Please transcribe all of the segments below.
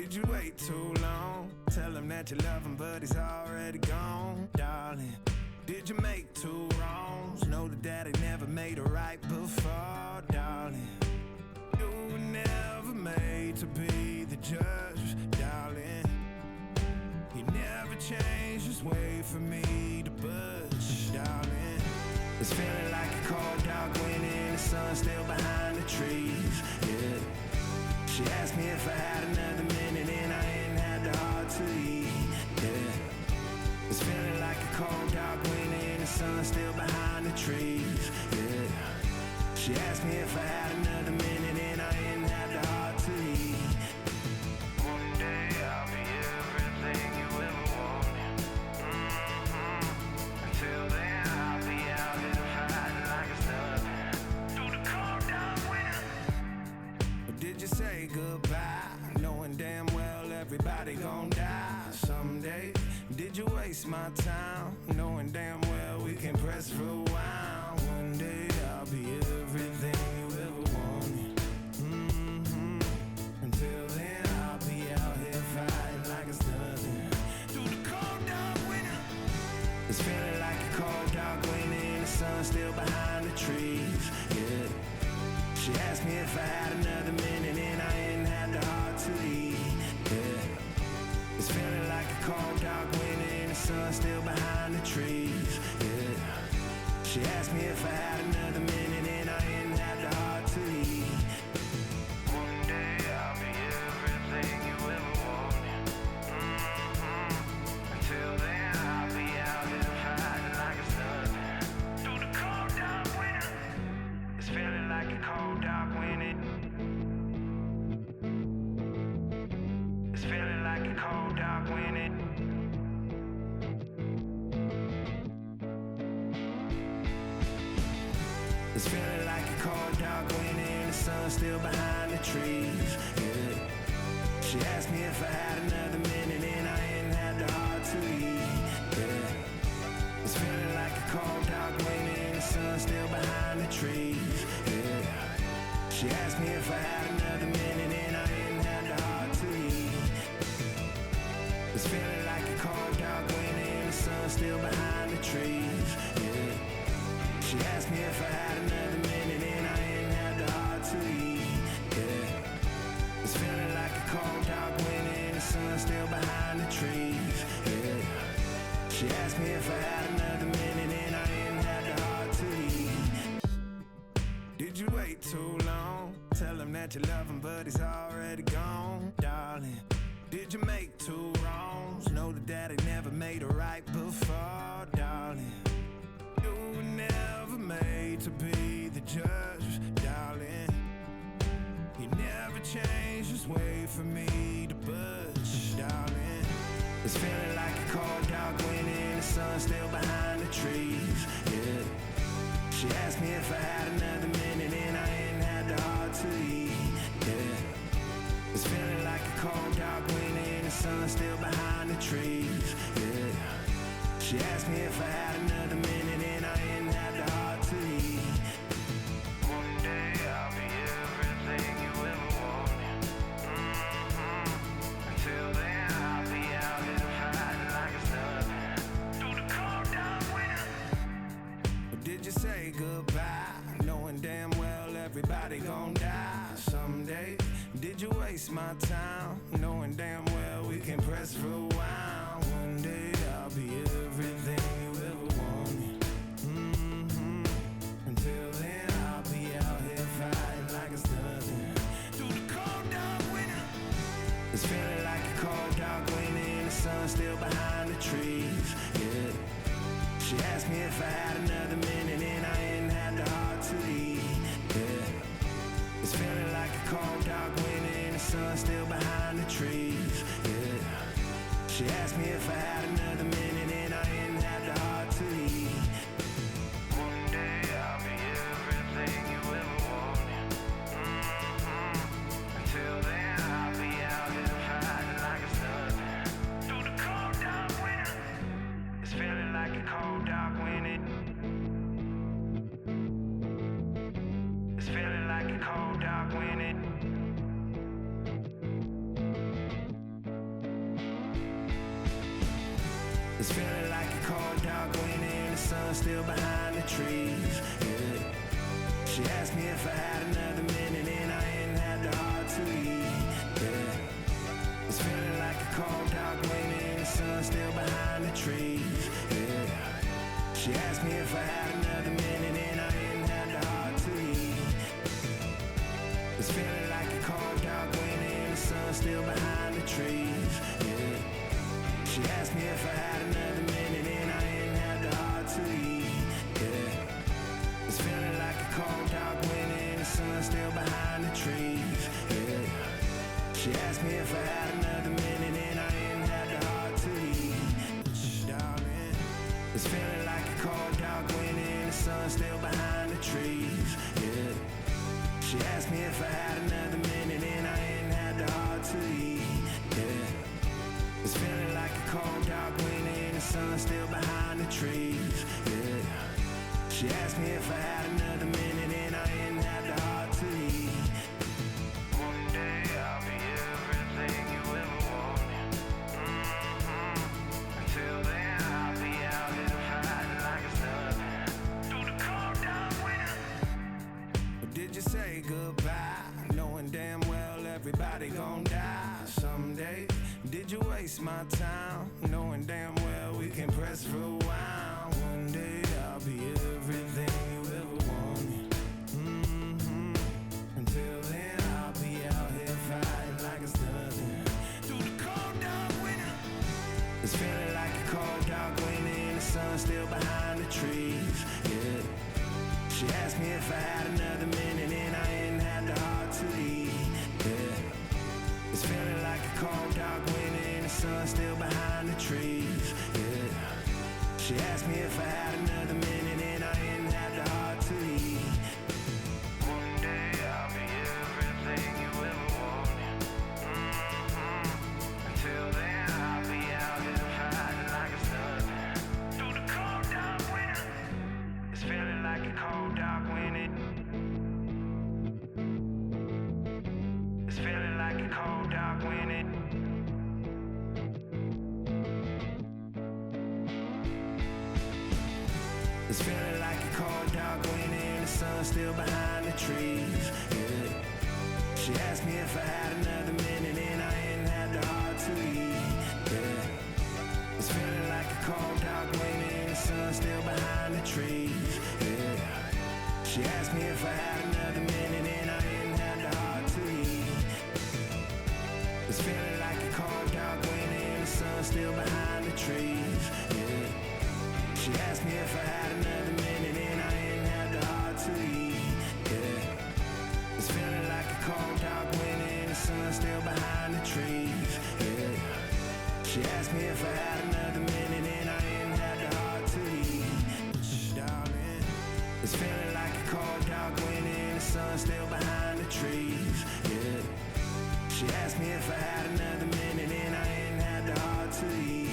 Did you wait too long? Tell him that you love him, but he's already gone, darling. Did you make two wrongs? Know that daddy never made a right before, darling. You were never made to be the judge, darling. He never changed his way for me to budge, darling. It's feeling like a cold dark winter, the sun's still behind the trees, yeah. She asked me if I had another minute and I ain't had the heart to eat, yeah. It's feeling like a cold dark winter and the sun's still behind the trees, yeah. She asked me if I had another minute and I ain't had the heart to eat. One day I'll be everything you ever wanted, Until then I'll be out here fighting like it's nothing through the cold dark winter. Did you say goodbye, knowing damn well everybody gon' die someday? Did you waste my time, knowing damn well we can press rewind? One day I'll be everything you ever wanted, Until then I'll be out here fighting like it's nothing through the cold dark winter. It's feeling like a cold dark winter and the sun's still behind the trees, yeah. She asked me if I had another minute and I ain't had the heart to eat, yeah. It's feeling like a cold dark winter and the sun's still behind the trees, yeah. She asked me if I had another minute and I ain't had the heart to eat. One day I'll be everything you ever wanted, Until then I'll be out here fighting like it's nothing through the cold dark winter. It's feeling like a cold dark winter. It's feeling like a cold dark winter. It's feeling like a cold dark winter and the sun's still behind the trees, yeah. She asked me if I had another minute and I ain't had the heart to eat, yeah. It's feeling like a cold dark winter and the sun's still behind the trees, yeah. She asked me if I had another minute and I ain't had the heart to eat. It's feeling like a cold dark winter and the sun's still behind the trees, yeah. She asked me if I had another minute and I ain't had the heart to eat, yeah. It's feeling like a cold dark winter and the sun's still behind the trees, yeah. She asked me if I had another minute and I ain't had the heart to eat. Did you wait too long? Tell him that you love him, but he's already gone, darling. Did you make two wrongs? Know that daddy never made a right before, darling. You were never made to be the judge, darling. He never changed his way for me to budge, darling. It's feeling like a cold dark winter and the sun's still behind the trees, yeah. She asked me if I had another minute and I ain't had the heart to eat, yeah. It's feeling like a cold dark winter and the sun's still behind the trees, yeah. She asked me if I had another minute and I ain't had the heart to eat. One day I'll be everything you ever wanted, Until then I'll be out here fighting like it's nothing through the cold dark winter. Did you say goodbye, knowing damn well everybody gon' die someday? Did you waste my time, knowing damn well we can press rewind? One day I'll be everything you ever wanted, Until then I'll be out here fighting like it's nothing through the cold dark winter. It's feeling like a cold dark winter and the sun's still behind the trees, yeah. She asked me if I had another minute and I ain't had the heart to eat, yeah. It's feeling like a cold dark winter and the sun's still behind the trees, yeah. She asked me if I had another minute and I ain't had the heart to eat. One day I'll be everything you ever wanted, Until then I'll be out here fighting like it's nothing through the cold dark winter. It's feeling like a cold dark winter. It's feeling like a cold dark winter. It's feeling like a cold, dark winter and the sun still behind the trees. Yeah. She asked me if I had another minute and I ain't had the heart to leave. Yeah. It's feeling like a cold, dark winter and the sun still behind the trees. Yeah. She asked me if I had another minute and I ain't had the heart to leave. It's feeling like a cold, dark winter and the sun still behind the trees. Yeah. She asked me if I had another minute and I ain't had the heart to leave. Yeah. It's feeling like a cold, dark winter and the sun still behind the trees. Yeah. She asked me if I had another minute and I ain't had the heart to leave. Darling, it's feeling like a cold, dark winter and the sun still behind the trees. Yeah. She asked me if I had another minute and I ain't had the heart to leave. Yeah. It's feeling like a cold, dark winter and the sun still behind the trees. Yeah. She asked me if I had another minute and I ain't had the heart to leave. One day I'll be everything you ever wanted. Until then I'll be out here fighting like it's nothing. Through the cold, dark winter. Or did you say goodbye, knowing damn well everybody gon' die someday? Did you waste my time, knowing damn well we can press for a while? One day I'll be everything you ever wanted. Until then I'll be out here fighting like it's nothing. Through the cold, dark winter. It's feeling like a cold, dark winter and the sun still behind the trees. Yeah. She asked me if I had another minute and I ain't had the heart to leave. Yeah. It's feeling like a cold, dark winter and the sun still behind the trees. Yeah. She asked me if I had another minute and I ain't had the heart to leave. One day I'll be everything you ever wanted. Until then I'll be out here fighting like it's nothing. Through the cold, dark winter. It's feeling like a cold, dark winter. It's feeling like a cold, dark winter. It's feeling like a cold, dark winter and the sun still behind the trees. Yeah. She asked me if I had another minute and I ain't had the heart to leave. Yeah. It's feeling like a cold, dark winter and the sun still behind the trees. Yeah. She asked me if I had another minute and I ain't had the heart to leave. It's feeling like a cold, dark winter and the sun still behind the trees. Yeah. She asked me if I had another minute and I ain't had the heart to leave. Yeah. It's feeling like a cold, dark winter and the sun still behind the trees. Yeah. She asked me if I had another minute and I ain't had the heart to leave. Darling, it's feeling like a cold, dark winter and the sun still behind the trees. Yeah. She asked me if I had another minute and I ain't had the heart to leave.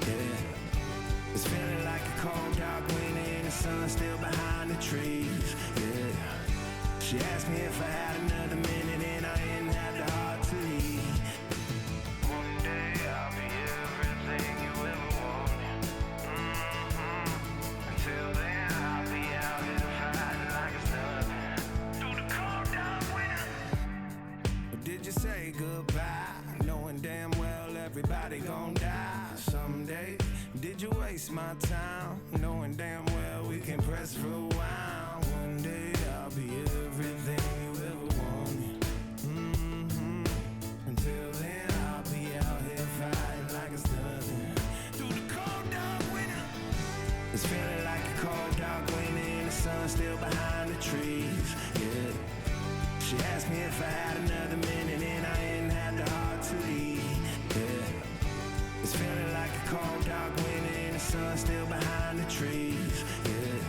Yeah. It's feeling like a cold, dark winter and the sun still behind the trees. Yeah. She asked me if I had another minute and I ain't had the heart to leave. One day I'll be everything you ever wanted. Until then I'll be out here fighting like it's nothing. Through the cold, dark winter. Or did you say goodbye, knowing damn well everybody gon' die someday? Did you waste my time, knowing damn well we can press for a while? One day I'll be everything you ever wanted. Until then I'll be out here fighting like it's nothing. Through the cold, dark winter. It's feeling like a cold, dark winter and the sun still behind the trees. Yeah. She asked me if I had another minute and I ain't had the heart to leave. Yeah. It's feeling like a cold, dark winter and the sun still behind the trees. Yeah.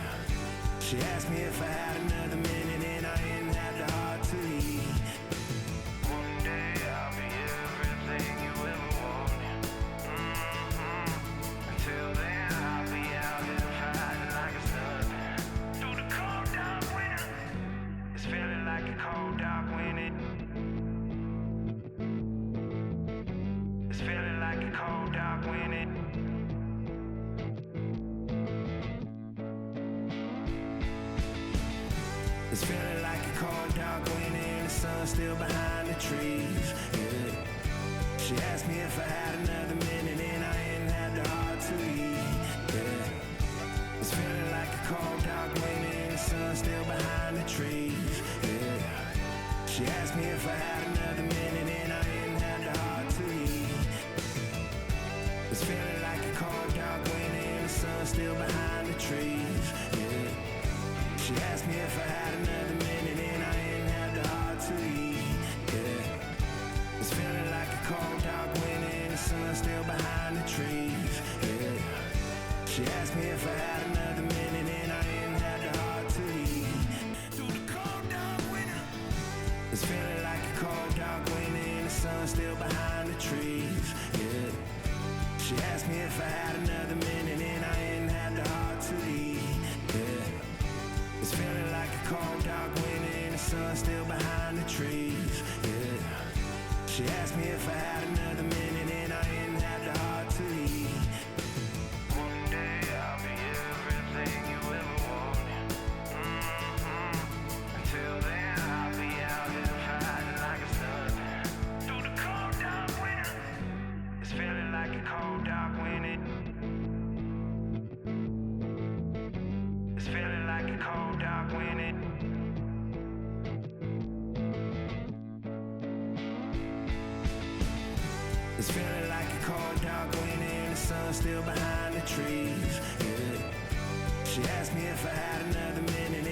She asked me if I had another minute and I ain't had the heart to leave. One day I'll be everything you ever wanted. Until then I'll be out here fighting like it's nothing. Through the cold, dark winter. It's feeling like a cold, dark winter. It's feeling like a cold, dark winter. It's feeling like a cold, dark winter and the sun still behind the trees. Yeah. She asked me if I had another minute and I ain't had the heart to leave. Yeah. It's feeling like a cold, dark winter and the sun still behind the trees. Yeah. She asked me if I had another minute and I ain't had the heart to leave. It's feeling like a cold, dark winter and the sun still behind the trees. Yeah. She asked me if I had another minute and I ain't had the heart to leave. Yeah. It's feeling like a cold, dark winter and the sun still behind the trees. Yeah. She asked me if I had another minute and I ain't had the heart to leave. Through the cold, dark winter. It's feeling like a cold, dark winter and the sun still behind the trees. Yeah. She asked me if I had another minute and I ain't had the heart to leave. Yeah. It's feeling like a cold, dark winter and the sun still behind the trees. Yeah. She asked me if I had another minute and I ain't had the heart to leave. One day I'll be everything you ever wanted. Until then I'll be out here fighting like it's nothing. Through the cold, dark winter. It's feeling like a cold, dark winter. It's feeling like a cold, dark winter. It's feeling like a cold, dark winter and the sun still behind the trees. Yeah. She asked me if I had another minute